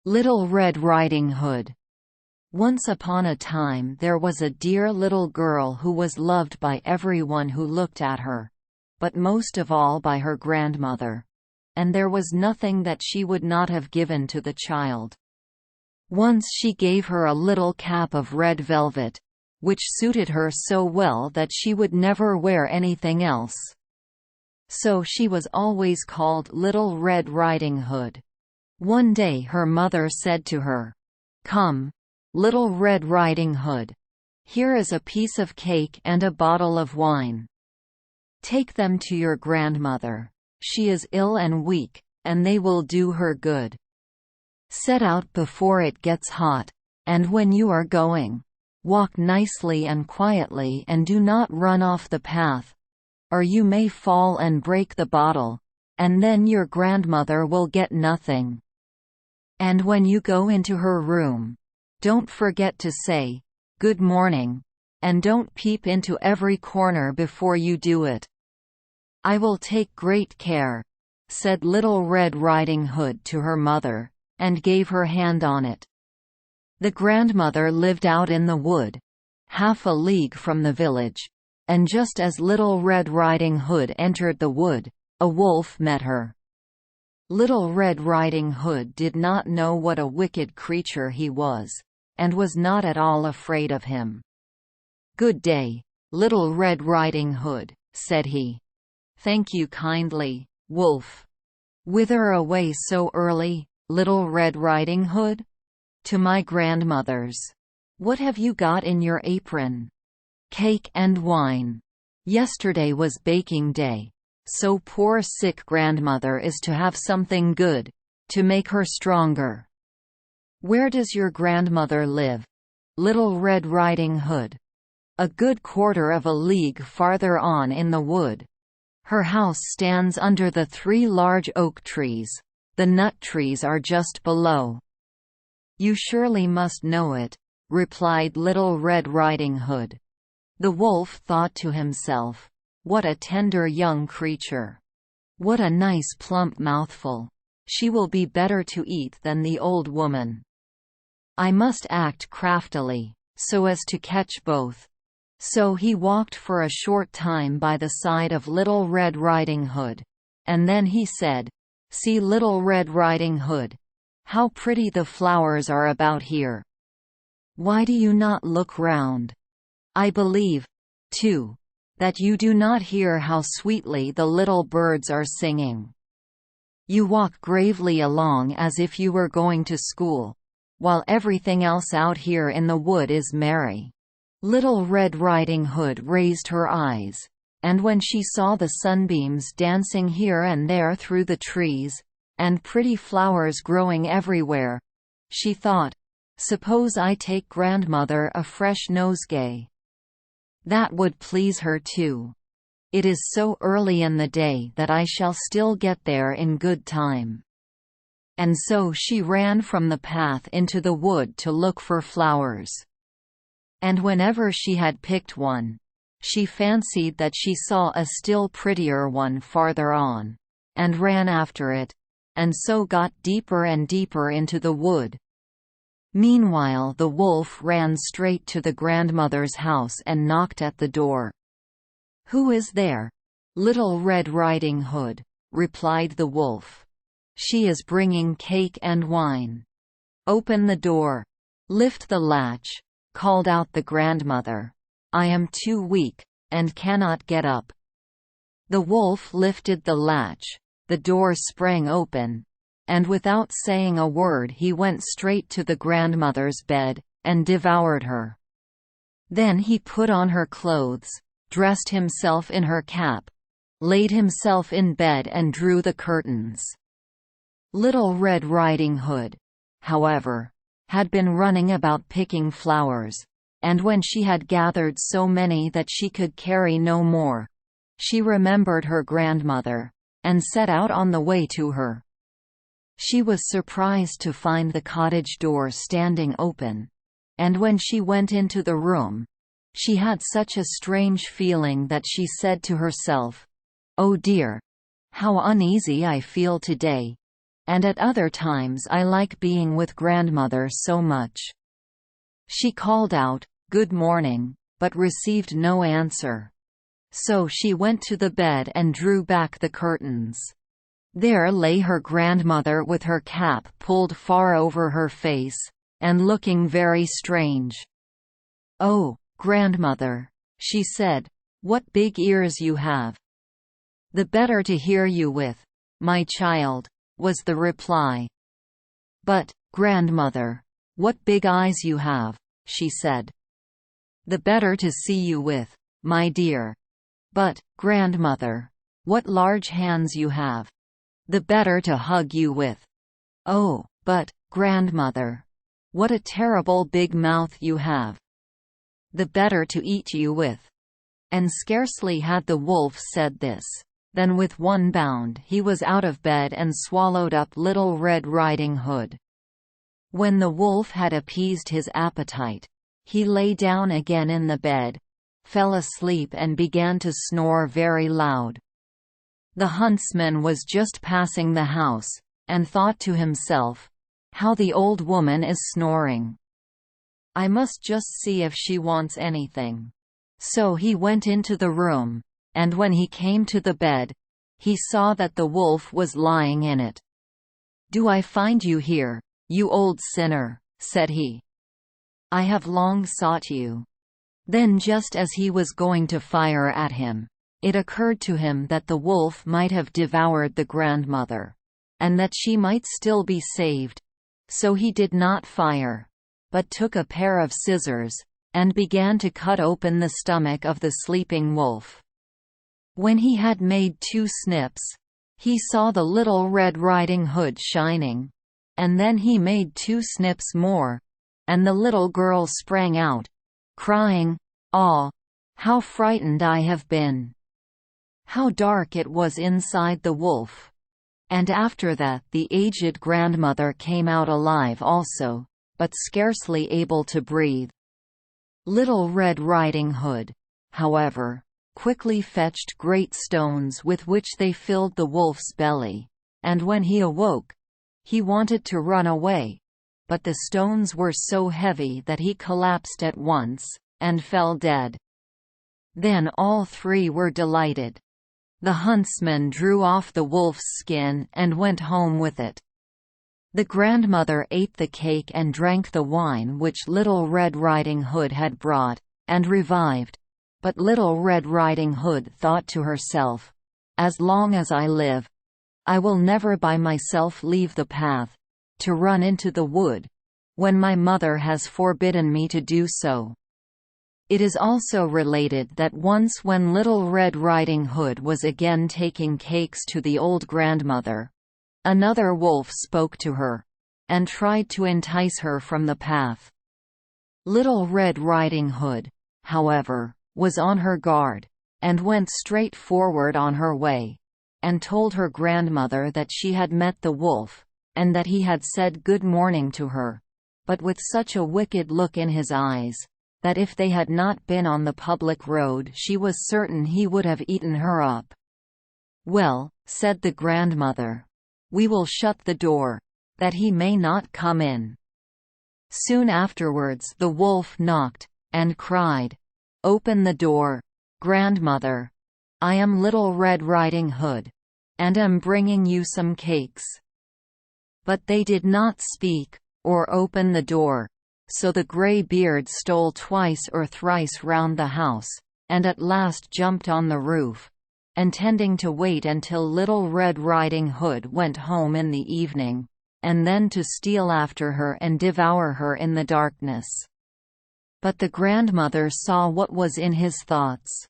Little Red Riding Hood. Once upon a time there was a dear little girl who was loved by everyone who looked at her, but most of all by her grandmother, and there was nothing that she would not have given to the child. Once she gave her a little cap of red velvet, which suited her so well that she would never wear anything else. So she was always called Little Red Riding Hood. One day her mother said to her, "Come, Little Red Riding Hood. Here is a piece of cake and a bottle of wine. Take them to your grandmother. She is ill and weak, and they will do her good. Set out before it gets hot, and when you are going, walk nicely and quietly and do not run off the path, or you may fall and break the bottle, and then your grandmother will get nothing. And when you go into her room, don't forget to say, 'Good morning,' and don't peep into every corner before you do it." "I will take great care," said Little Red Riding Hood to her mother, and gave her hand on it. The grandmother lived out in the wood, half a league from the village, and just as Little Red Riding Hood entered the wood, a wolf met her. Little Red Riding Hood did not know what a wicked creature he was, and was not at all afraid of him. "Good day, Little Red Riding Hood," said he. "Thank you kindly, wolf. Whither away so early, Little Red Riding Hood?" "To my grandmother's." "What have you got in your apron?" "Cake and wine. Yesterday was baking day, so poor sick grandmother is to have something good, to make her stronger." "Where does your grandmother live, Little Red Riding Hood?" "A good quarter of a league farther on in the wood. Her house stands under the 3 large oak trees, the nut trees are just below." "You surely must know it," replied Little Red Riding Hood. The wolf thought to himself, "What a tender young creature! What a nice plump mouthful! She will be better to eat than the old woman. I must act craftily, so as to catch both." So he walked for a short time by the side of Little Red Riding Hood, and then he said, "See, Little Red Riding Hood, how pretty the flowers are about here. Why do you not look round? I believe, too, that you do not hear how sweetly the little birds are singing. You walk gravely along as if you were going to school, while everything else out here in the wood is merry." Little Red Riding Hood raised her eyes, and when she saw the sunbeams dancing here and there through the trees, and pretty flowers growing everywhere, she thought, "Suppose I take grandmother a fresh nosegay? That would please her too. It is so early in the day that I shall still get there in good time." And so she ran from the path into the wood to look for flowers. And whenever she had picked one, she fancied that she saw a still prettier one farther on, and ran after it, and so got deeper and deeper into the wood. Meanwhile the wolf ran straight to the grandmother's house and knocked at the door. "Who is there, Little Red Riding Hood?" replied the wolf. "She is bringing cake and wine." "Open the door. Lift the latch," called out the grandmother. "I am too weak, and cannot get up." The wolf lifted the latch, the door sprang open, and without saying a word he went straight to the grandmother's bed, and devoured her. Then he put on her clothes, dressed himself in her cap, laid himself in bed and drew the curtains. Little Red Riding Hood, however, had been running about picking flowers, and when she had gathered so many that she could carry no more, she remembered her grandmother, and set out on the way to her. She was surprised to find the cottage door standing open, and when she went into the room, she had such a strange feeling that she said to herself, "Oh dear! How uneasy I feel today! and at other times I like being with grandmother so much." She called out, "Good morning," but received no answer. So she went to the bed and drew back the curtains. There lay her grandmother with her cap pulled far over her face, and looking very strange. "Oh, grandmother," she said, "what big ears you have." "The better to hear you with, my child," was the reply. "But, grandmother, what big eyes you have," she said. "The better to see you with, my dear." "But, grandmother, what large hands you have." "The better to hug you with." "Oh, but, grandmother, what a terrible big mouth you have." "The better to eat you with." And scarcely had the wolf said this, than with one bound he was out of bed and swallowed up Little Red Riding Hood. When the wolf had appeased his appetite, he lay down again in the bed, fell asleep and began to snore very loud. The huntsman was just passing the house, and thought to himself, "How the old woman is snoring! I must just see if she wants anything." So he went into the room, and when he came to the bed, he saw that the wolf was lying in it. "Do I find you here, you old sinner?" said he. "I have long sought you." Then just as he was going to fire at him, it occurred to him that the wolf might have devoured the grandmother, and that she might still be saved. So he did not fire, but took a pair of scissors, and began to cut open the stomach of the sleeping wolf. When he had made 2 snips, he saw the Little Red Riding Hood shining, and then he made 2 snips more, and the little girl sprang out, crying, "Ah, how frightened I have been!" How dark it was inside the wolf! And after that the aged grandmother came out alive also, but scarcely able to breathe. Little Red Riding Hood, however, quickly fetched great stones with which they filled the wolf's belly, and when he awoke, he wanted to run away, but the stones were so heavy that he collapsed at once, and fell dead. Then all 3 were delighted. The huntsman drew off the wolf's skin and went home with it. The grandmother ate the cake and drank the wine which Little Red Riding Hood had brought, and revived. But Little Red Riding Hood thought to herself, "As long as I live, I will never by myself leave the path, to run into the wood, when my mother has forbidden me to do so." It is also related that once when Little Red Riding Hood was again taking cakes to the old grandmother, another wolf spoke to her, and tried to entice her from the path. Little Red Riding Hood, however, was on her guard, and went straight forward on her way, and told her grandmother that she had met the wolf, and that he had said good morning to her, but with such a wicked look in his eyes, that if they had not been on the public road she was certain he would have eaten her up. "Well," said the grandmother, "we will shut the door, that he may not come in." Soon afterwards the wolf knocked, and cried, "Open the door, grandmother. I am Little Red Riding Hood, and am bringing you some cakes." But they did not speak, or open the door, so the grey beard stole twice or thrice round the house, and at last jumped on the roof, intending to wait until Little Red Riding Hood went home in the evening, and then to steal after her and devour her in the darkness. But the grandmother saw what was in his thoughts.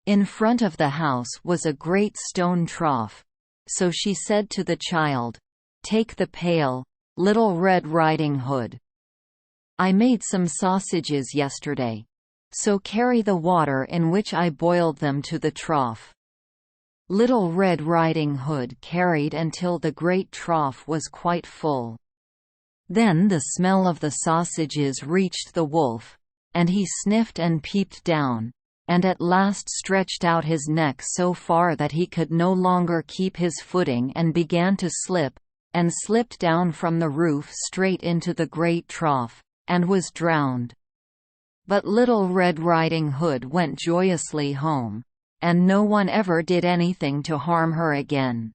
In front of the house was a great stone trough, so she said to the child, "Take the pail, Little Red Riding Hood. I made some sausages yesterday, so carry the water in which I boiled them to the trough." Little Red Riding Hood carried until the great trough was quite full. Then the smell of the sausages reached the wolf, and he sniffed and peeped down, and at last stretched out his neck so far that he could no longer keep his footing and began to slip, and slipped down from the roof straight into the great trough, and was drowned. But Little Red Riding Hood went joyously home, and no one ever did anything to harm her again.